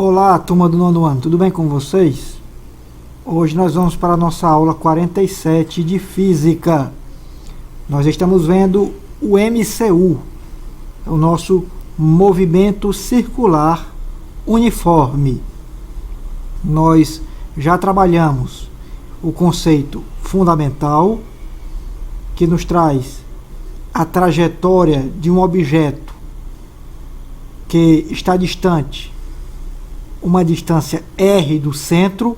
Olá, turma do nono ano, tudo bem com vocês? Hoje nós vamos para a nossa aula 47 de Física. Nós estamos vendo o MCU, o nosso movimento circular uniforme. Nós já trabalhamos o conceito fundamental, que nos traz a trajetória de um objeto que está distante uma distância r do centro,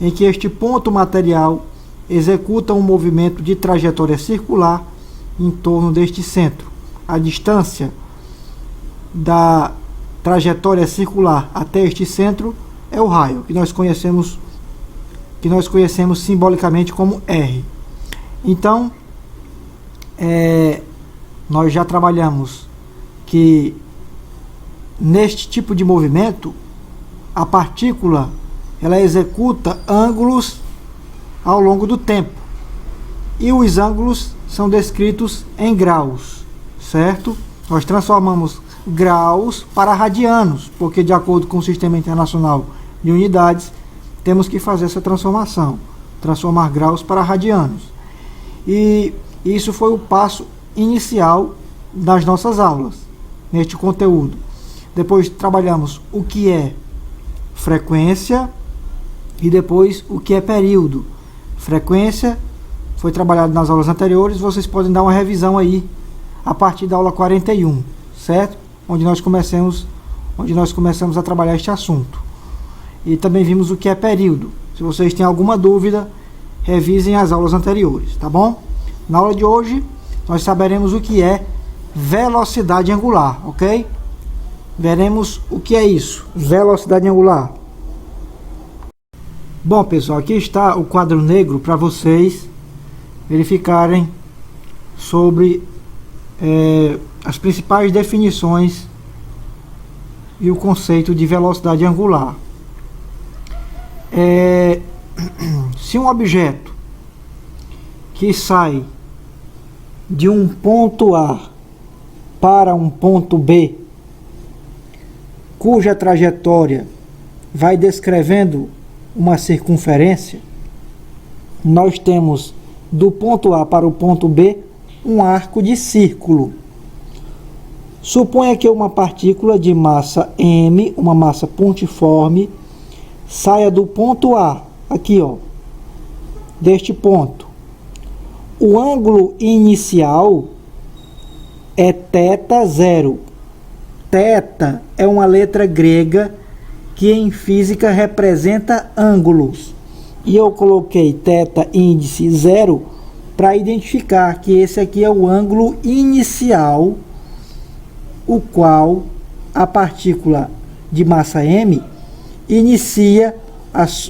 em que este ponto material executa um movimento de trajetória circular em torno deste centro. A distância da trajetória circular até este centro é o raio, que nós conhecemos simbolicamente como r. Então, nós já trabalhamos que neste tipo de movimento a partícula ela executa ângulos ao longo do tempo, e os ângulos são descritos em graus, certo? Nós transformamos graus para radianos, porque de acordo com o Sistema Internacional de Unidades, temos que fazer essa transformação, transformar graus para radianos. E isso foi o passo inicial das nossas aulas, neste conteúdo. Depois trabalhamos o que é frequência e depois o que é período. Frequência foi trabalhado nas aulas anteriores, vocês podem dar uma revisão aí a partir da aula 41, certo? Onde nós começamos a trabalhar este assunto. E também vimos o que é período. Se vocês têm alguma dúvida, revisem as aulas anteriores, tá bom? Na aula de hoje, nós saberemos o que é velocidade angular, ok? Veremos o que é isso, velocidade angular. Bom, pessoal, aqui está o quadro negro para vocês verificarem sobre as principais definições e o conceito de velocidade angular. Se um objeto que sai de um ponto A para um ponto B, cuja trajetória vai descrevendo uma circunferência, nós temos do ponto A para o ponto B um arco de círculo. Suponha que uma partícula de massa m, uma massa pontiforme, saia do ponto A, aqui ó, deste ponto. O ângulo inicial é θ0. Θ é uma letra grega que em física representa ângulos. E eu coloquei θ índice 0 para identificar que esse aqui é o ângulo inicial, o qual a partícula de massa m inicia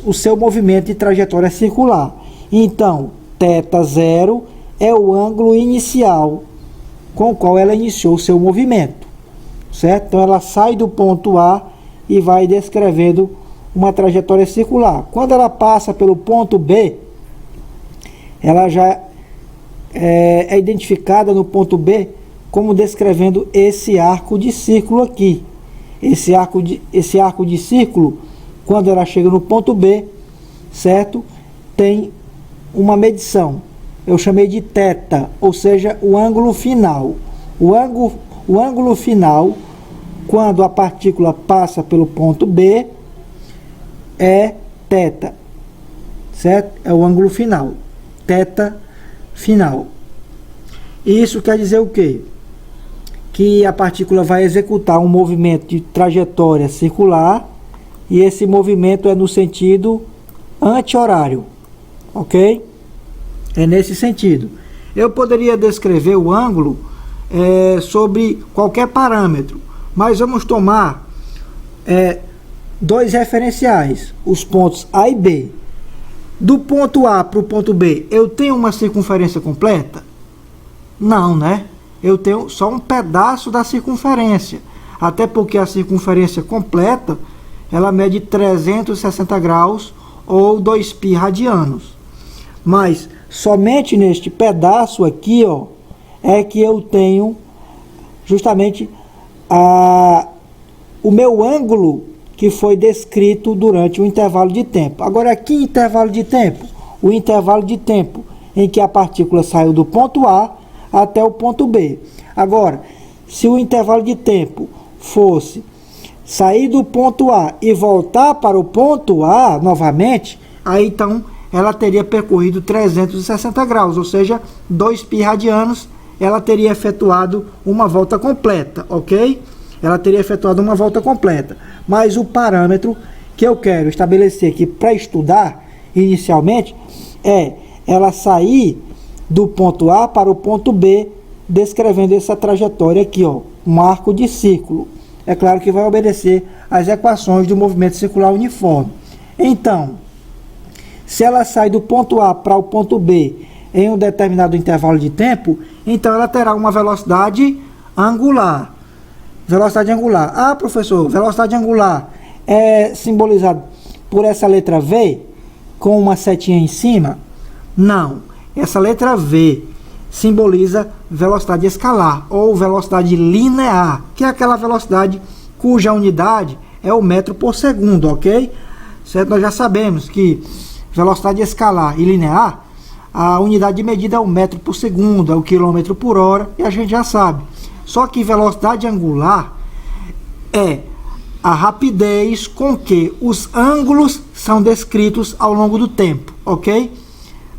o seu movimento de trajetória circular. Então, θ0 é o ângulo inicial com o qual ela iniciou o seu movimento, certo? Então ela sai do ponto A e vai descrevendo uma trajetória circular. Quando ela passa pelo ponto B, ela já é identificada no ponto B como descrevendo esse arco de círculo aqui. Esse arco de círculo, quando ela chega no ponto B, certo? Tem uma medição. Eu chamei de θ, ou seja, o ângulo final. O ângulo final, quando a partícula passa pelo ponto B, é θ, certo? É o ângulo final, θ final. Isso quer dizer o quê? Que a partícula vai executar um movimento de trajetória circular, e esse movimento é no sentido anti-horário, ok? É nesse sentido. Eu poderia descrever o ângulo sobre qualquer parâmetro, mas vamos tomar dois referenciais, os pontos A e B. Do ponto A para o ponto B, eu tenho uma circunferência completa? Não, né? Eu tenho só um pedaço da circunferência, até porque a circunferência completa, ela mede 360 graus ou 2π radianos. Mas somente neste pedaço aqui, ó, é que eu tenho justamente o meu ângulo que foi descrito durante o intervalo de tempo. Agora, que intervalo de tempo? O intervalo de tempo em que a partícula saiu do ponto A até o ponto B. Agora, se o intervalo de tempo fosse sair do ponto A e voltar para o ponto A novamente, aí então ela teria percorrido 360 graus, ou seja, 2 π radianos, ela teria efetuado uma volta completa, ok? Ela teria efetuado uma volta completa. Mas o parâmetro que eu quero estabelecer aqui para estudar inicialmente é ela sair do ponto A para o ponto B, descrevendo essa trajetória aqui, ó, um arco de círculo. É claro que vai obedecer às equações do movimento circular uniforme. Então, se ela sai do ponto A para o ponto B em um determinado intervalo de tempo, então ela terá uma velocidade angular. Velocidade angular. Ah, professor, velocidade angular é simbolizada por essa letra V com uma setinha em cima? Não. Essa letra V simboliza velocidade escalar ou velocidade linear, que é aquela velocidade cuja unidade é o metro por segundo, ok? Certo? Nós já sabemos que velocidade escalar e linear, a unidade de medida é o metro por segundo, é o quilômetro por hora, e a gente já sabe. Só que velocidade angular é a rapidez com que os ângulos são descritos ao longo do tempo, ok?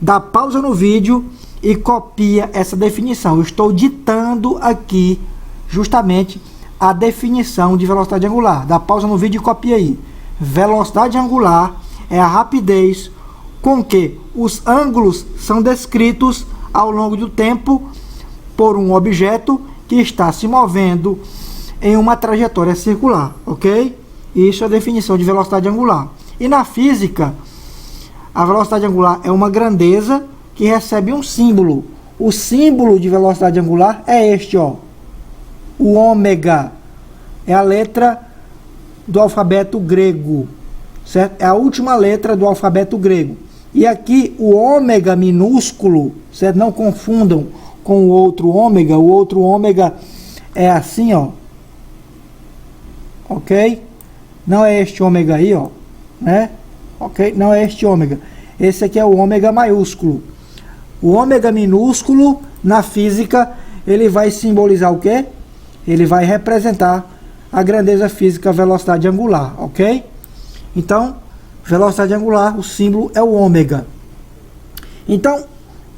Dá pausa no vídeo e copia essa definição. Eu estou ditando aqui justamente a definição de velocidade angular. Dá pausa no vídeo e copia aí. Velocidade angular é a rapidez com que os ângulos são descritos ao longo do tempo por um objeto que está se movendo em uma trajetória circular, ok? Isso é a definição de velocidade angular. E na física, a velocidade angular é uma grandeza que recebe um símbolo. O símbolo de velocidade angular é este, ó. O ômega é a letra do alfabeto grego, certo? É a última letra do alfabeto grego. E aqui o ômega minúsculo, certo? Não confundam com o outro ômega. O outro ômega é assim, ó. Ok? Não é este ômega aí, ó, né? Ok? Não é este ômega. Esse aqui é o ômega maiúsculo. O ômega minúsculo, na física, ele vai simbolizar o quê? Ele vai representar a grandeza física, velocidade angular, ok? Então, velocidade angular, o símbolo é o ômega. Então,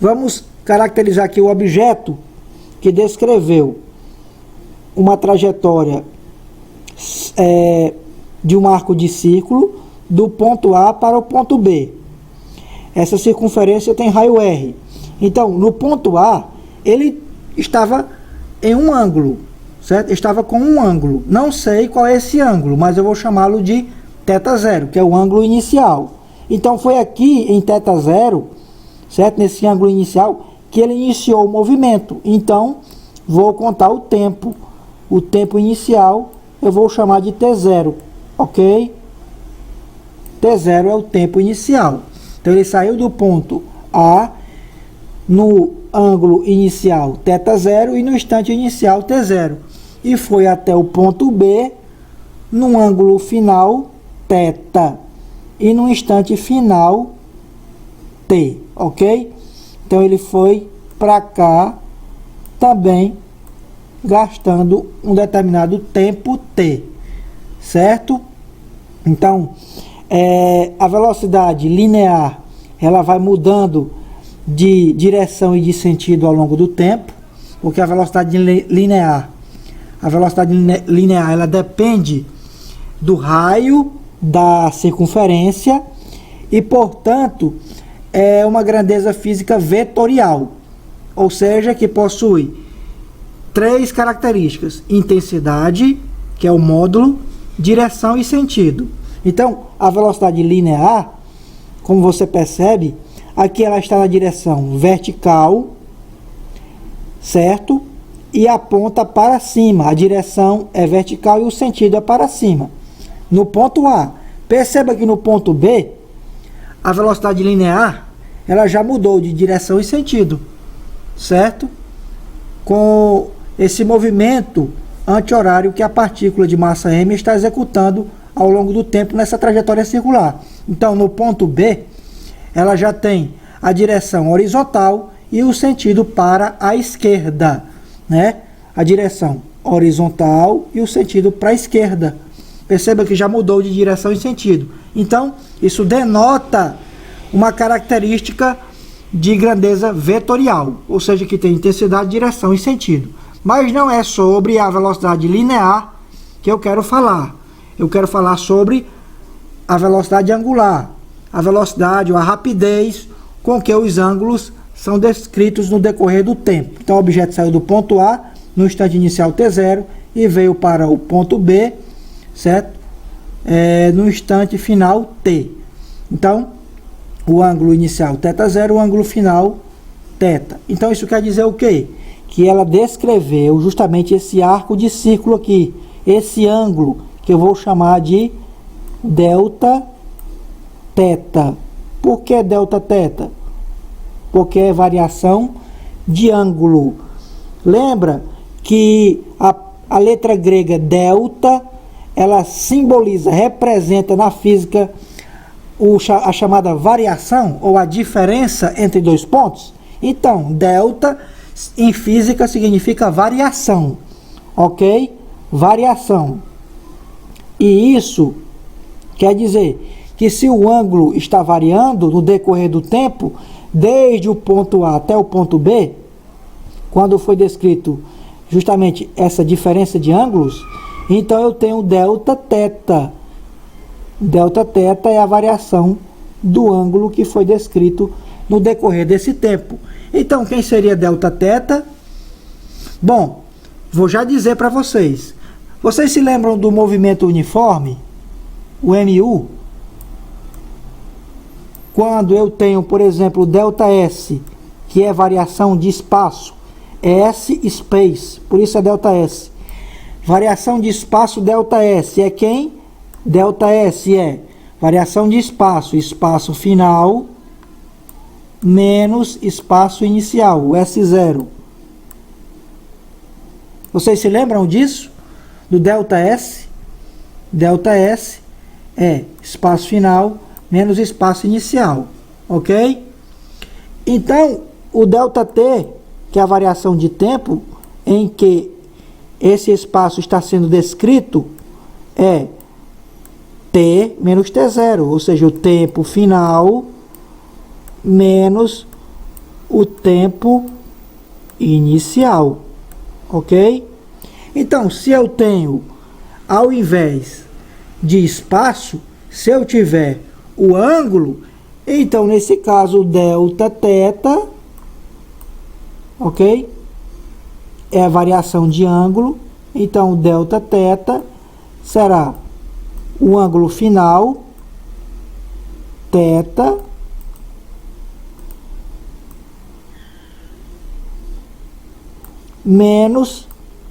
vamos caracterizar aqui o objeto que descreveu uma trajetória de um arco de círculo do ponto A para o ponto B. Essa circunferência tem raio R. Então, no ponto A, ele estava em um ângulo, certo? Estava com um ângulo. Não sei qual é esse ângulo, mas eu vou chamá-lo de θ0, que é o ângulo inicial. Então, foi aqui em θ0, certo? Nesse ângulo inicial, que ele iniciou o movimento. Então, vou contar o tempo. O tempo inicial eu vou chamar de T0, ok? T0 é o tempo inicial. Então, ele saiu do ponto A no ângulo inicial θ0 e no instante inicial T0. E foi até o ponto B no ângulo final θ e no instante final T, ok? Então, ele foi para cá também gastando um determinado tempo T, certo? Então, a velocidade linear, ela vai mudando de direção e de sentido ao longo do tempo, porque a velocidade linear, ela depende do raio da circunferência e, portanto, é uma grandeza física vetorial, ou seja, que possui 3 características: intensidade, que é o módulo, direção e sentido. Então, a velocidade linear, como você percebe, aqui ela está na direção vertical, certo? E aponta para cima. A direção é vertical e o sentido é para cima. No ponto A, perceba que no ponto B, a velocidade linear, ela já mudou de direção e sentido, certo? Com esse movimento anti-horário que a partícula de massa m está executando ao longo do tempo nessa trajetória circular. Então, no ponto B, ela já tem a direção horizontal e o sentido para a esquerda, né? A direção horizontal e o sentido para a esquerda. Perceba que já mudou de direção e sentido. Então, isso denota uma característica de grandeza vetorial, ou seja, que tem intensidade, direção e sentido. Mas não é sobre a velocidade linear que eu quero falar. Eu quero falar sobre a velocidade angular, a velocidade ou a rapidez com que os ângulos são descritos no decorrer do tempo. Então, o objeto saiu do ponto A no instante inicial t0 e veio para o ponto B, certo? No instante final t. Então, o ângulo inicial θ0, o ângulo final θ. Então, isso quer dizer o quê? Que ela descreveu justamente esse arco de círculo aqui, esse ângulo que eu vou chamar de delta θ. Por que delta θ? Porque é variação de ângulo. Lembra que a letra grega delta, ela simboliza, representa na física a chamada variação ou a diferença entre dois pontos? Então, delta em física significa variação, ok? Variação. E isso quer dizer que se o ângulo está variando no decorrer do tempo, desde o ponto A até o ponto B, quando foi descrito justamente essa diferença de ângulos, então eu tenho delta θ. Delta θ é a variação do ângulo que foi descrito no decorrer desse tempo. Então, quem seria delta θ? Bom, vou já dizer para vocês. Vocês se lembram do movimento uniforme, o MU? Quando eu tenho, por exemplo, ΔS, que é variação de espaço, S space, por isso é ΔS. Variação de espaço ΔS é quem? ΔS é variação de espaço, espaço final, menos espaço inicial, o S0. Vocês se lembram disso? Do ΔS? ΔS é espaço final menos espaço inicial, ok? Então, o ΔT, que é a variação de tempo em que esse espaço está sendo descrito, é T menos T0, ou seja, o tempo final menos o tempo inicial, ok? Então, se eu tenho, ao invés de espaço, se eu tiver o ângulo, então nesse caso delta θ, ok? É a variação de ângulo, então delta θ será o ângulo final, θ, menos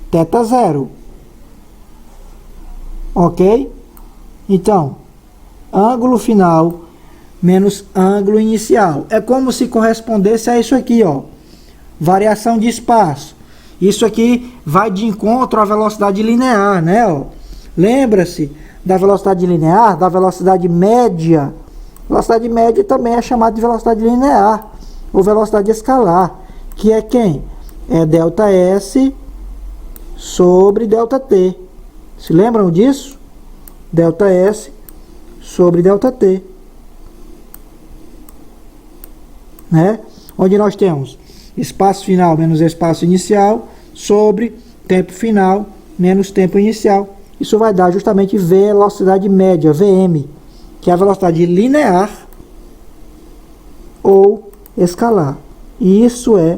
θ0, ok? Então, ângulo final menos ângulo inicial. É como se correspondesse a isso aqui, ó. Variação de espaço. Isso aqui vai de encontro à velocidade linear, né? Ó. Lembra-se da velocidade linear, da velocidade média. Velocidade média também é chamada de velocidade linear ou velocidade escalar, que é quem? É ΔS sobre ΔT. Se lembram disso? ΔS sobre ΔT, né? Onde nós temos espaço final menos espaço inicial sobre tempo final menos tempo inicial. Isso vai dar justamente velocidade média, VM, que é a velocidade linear ou escalar. E isso é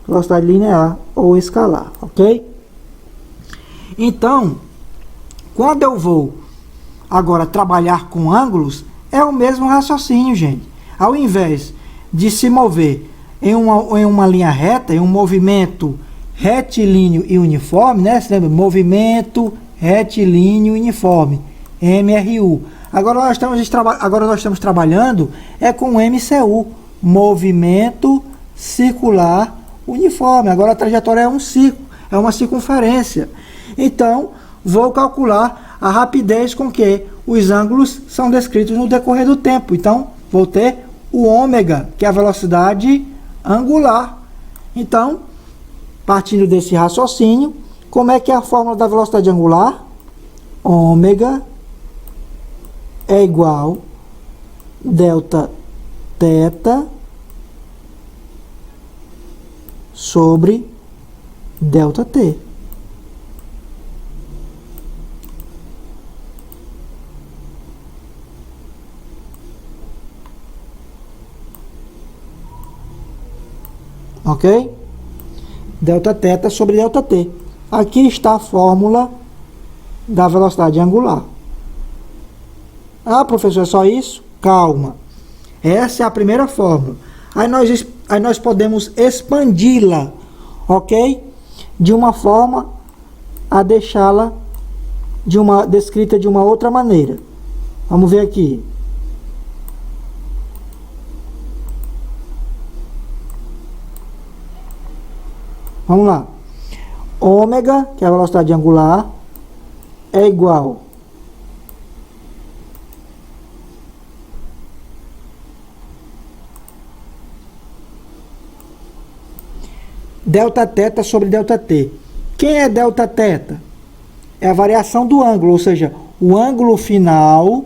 velocidade linear ou escalar, ok? Então, quando eu vou agora trabalhar com ângulos, é o mesmo raciocínio, gente. Ao invés de se mover em uma linha reta, em um movimento retilíneo e uniforme, né? Você lembra? Movimento retilíneo e uniforme, MRU. Agora nós estamos trabalhando com o MCU, movimento circular uniforme. Agora a trajetória é um círculo, é uma circunferência. Então, vou calcular a rapidez com que os ângulos são descritos no decorrer do tempo. Então, vou ter o ômega, que é a velocidade angular. Então, partindo desse raciocínio, como é que é a fórmula da velocidade angular? Ômega é igual delta θ sobre delta t. Ok? Delta θ sobre delta t. Aqui está a fórmula da velocidade angular. Ah, professor, é só isso? Calma. Essa é a primeira fórmula. Aí nós podemos expandi-la, ok? De uma forma a deixá-la descrita de uma outra maneira. Vamos ver aqui. Vamos lá. Ômega, que é a velocidade angular, é igual delta θ sobre delta t. Quem é delta θ? É a variação do ângulo, ou seja, o ângulo final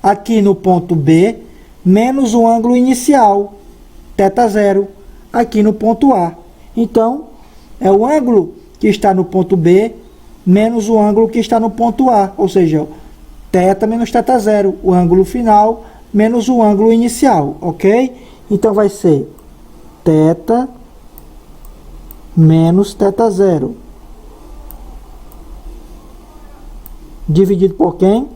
aqui no ponto B menos o ângulo inicial, θ0, aqui no ponto A. Então, é o ângulo que está no ponto B menos o ângulo que está no ponto A, ou seja, θ menos θ0, o ângulo final menos o ângulo inicial, ok? Então vai ser θ menos θ0 dividido por quem?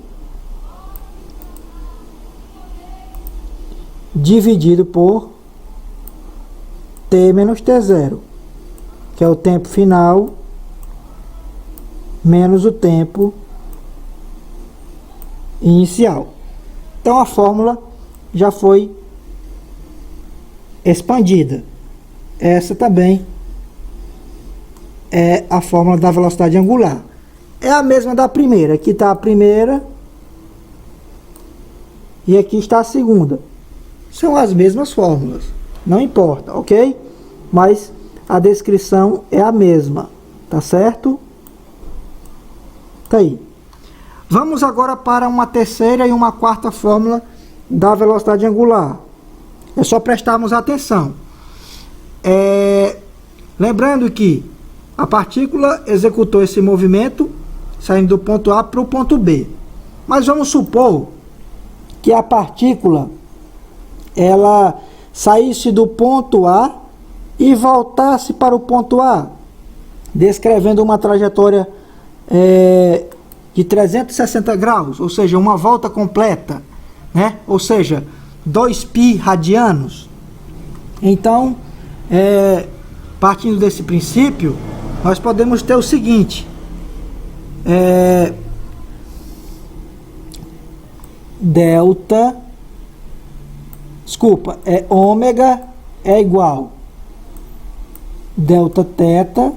Dividido por t menos t0, que é o tempo final menos o tempo inicial. Então a fórmula já foi expandida. Essa também é a fórmula da velocidade angular. É a mesma da primeira. Aqui está a primeira e aqui está a segunda. São as mesmas fórmulas, não importa, ok? Mas a descrição é a mesma, tá certo? Tá aí. Vamos agora para uma terceira e uma quarta fórmula da velocidade angular. É só prestarmos atenção. Lembrando que a partícula executou esse movimento saindo do ponto A para o ponto B. Mas vamos supor que a partícula ela saísse do ponto A e voltasse para o ponto A, descrevendo uma trajetória de 360 graus, ou seja, uma volta completa, né? Ou seja, 2π radianos. Então, partindo desse princípio, nós podemos ter o seguinte: ômega é igual delta θ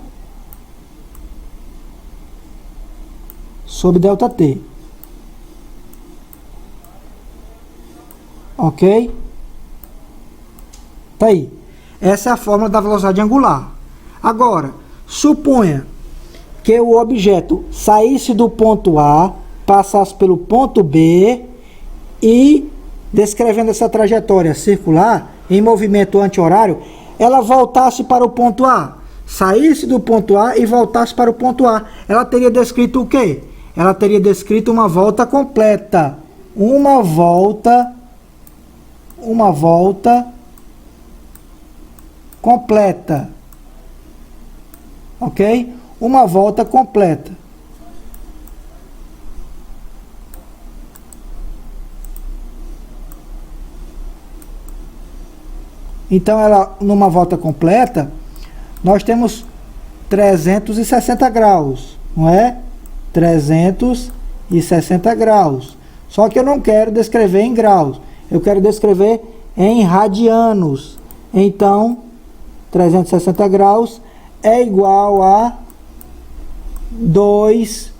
sobre delta t. Ok? Tá aí. Essa é a fórmula da velocidade angular. Agora, suponha que o objeto saísse do ponto A, passasse pelo ponto B e, descrevendo essa trajetória circular em movimento anti-horário, ela voltasse para o ponto A, saísse do ponto A e voltasse para o ponto A. Ela teria descrito o quê? Ela teria descrito uma volta completa. Uma volta completa. Ok? Uma volta completa. Então, numa volta completa, nós temos 360 graus, não é? 360 graus. Só que eu não quero descrever em graus, eu quero descrever em radianos. Então, 360 graus é igual a 2π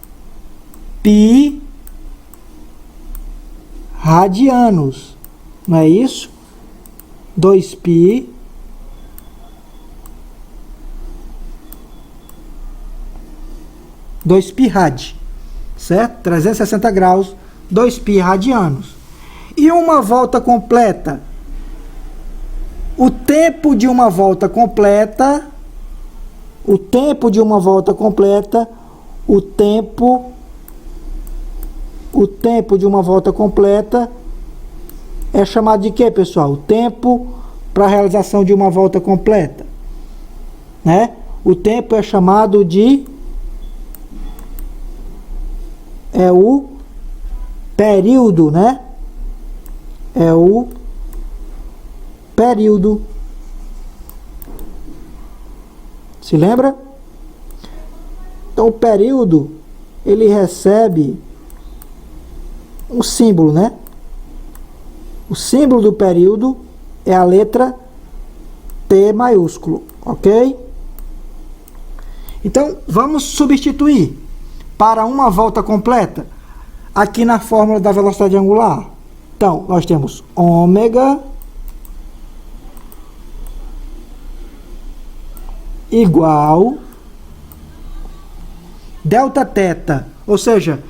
radianos. Não é isso? 2π rad, certo? 360 graus, 2π radianos. E uma volta completa? O tempo de uma volta completa, o tempo de uma volta completa é chamado de quê, pessoal? O tempo para a realização de uma volta completa, né? O tempo é chamado de o período, né? É o período. Se lembra? Então o período, ele recebe um símbolo, né? O símbolo do período é a letra T maiúsculo, ok? Então vamos substituir para uma volta completa aqui na fórmula da velocidade angular. Então nós temos ômega igual delta θ, ou seja,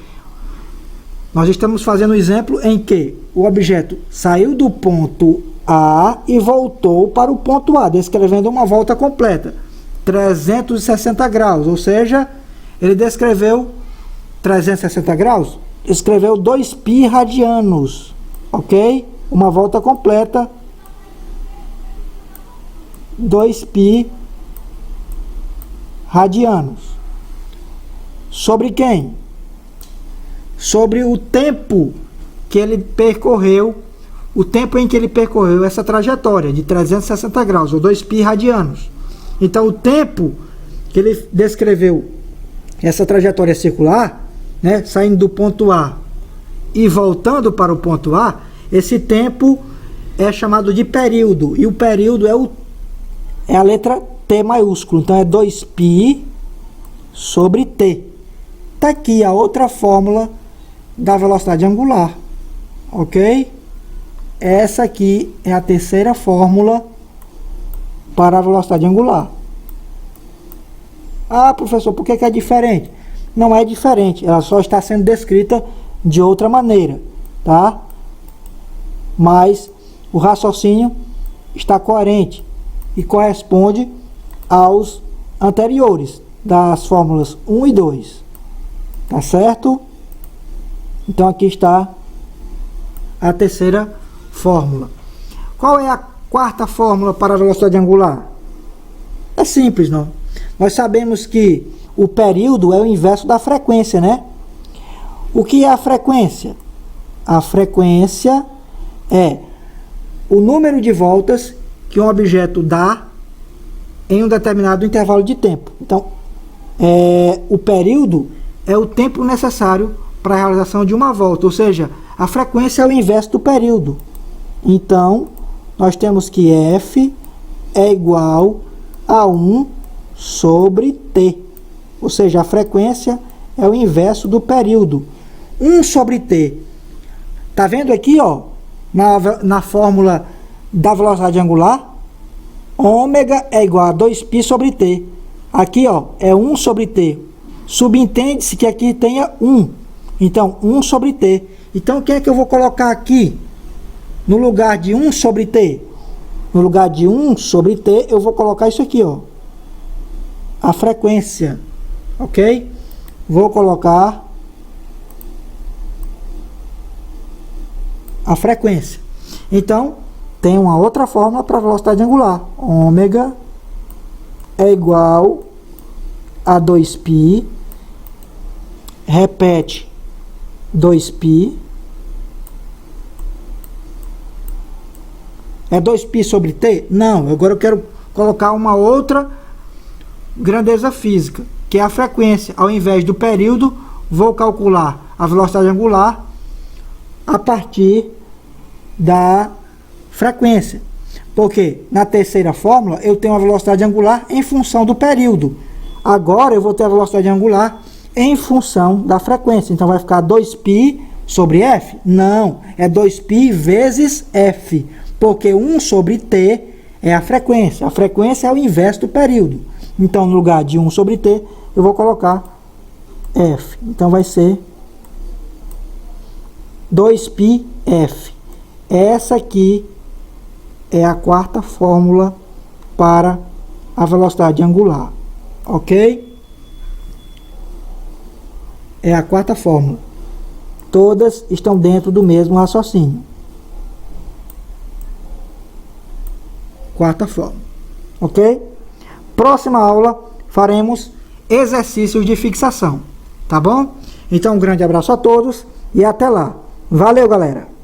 nós estamos fazendo um exemplo em que o objeto saiu do ponto A e voltou para o ponto A, descrevendo uma volta completa, 360 graus, ou seja, ele descreveu 360 graus, escreveu 2π radianos, ok? Uma volta completa, 2π radianos. Sobre quem? Sobre o tempo que ele percorreu, o tempo em que ele percorreu essa trajetória de 360 graus, ou 2π radianos. Então, o tempo que ele descreveu essa trajetória circular, né, saindo do ponto A e voltando para o ponto A, esse tempo é chamado de período, e o período é a letra T maiúsculo, então é 2π sobre T. Está aqui a outra fórmula da velocidade angular, ok? Essa aqui é a terceira fórmula para a velocidade angular. Ah, professor, por que é diferente? Não é diferente, ela só está sendo descrita de outra maneira, tá? Mas o raciocínio está coerente e corresponde aos anteriores, das fórmulas 1 e 2, tá certo? Então aqui está a terceira fórmula. Qual é a quarta fórmula para a velocidade angular? É simples, não? Nós sabemos que o período é o inverso da frequência, né? O que é a frequência? A frequência é o número de voltas que um objeto dá em um determinado intervalo de tempo. Então, o período é o tempo necessário para a realização de uma volta, ou seja, a frequência é o inverso do período. Então, nós temos que F é igual a 1 sobre T, ou seja, a frequência é o inverso do período. 1 sobre T. Tá vendo aqui, ó, na fórmula da velocidade angular? Ômega é igual a 2π sobre T. Aqui, ó, é 1 sobre T. Subentende-se que aqui tenha 1. Então, 1 sobre T. Então, quem é que eu vou colocar aqui no lugar de 1 sobre T? No lugar de 1 sobre T, eu vou colocar isso aqui, ó, a frequência, ok? Vou colocar a frequência. Então, tem uma outra fórmula para a velocidade angular. Ômega é igual a 2π, repete 2π, é 2π sobre T? Não, agora eu quero colocar uma outra grandeza física, que é a frequência. Ao invés do período, vou calcular a velocidade angular a partir da frequência. Porque na terceira fórmula eu tenho a velocidade angular em função do período. Agora eu vou ter a velocidade angular em função da frequência. Então vai ficar 2π sobre F? Não, é 2π vezes F, porque 1 sobre T é a frequência. A frequência é o inverso do período. Então, no lugar de 1 sobre T, eu vou colocar F. Então, vai ser 2πf. Essa aqui é a quarta fórmula para a velocidade angular. Ok? É a quarta fórmula. Todas estão dentro do mesmo raciocínio. Quarta fórmula. Ok? Próxima aula faremos exercícios de fixação. Tá bom? Então, um grande abraço a todos e até lá. Valeu, galera!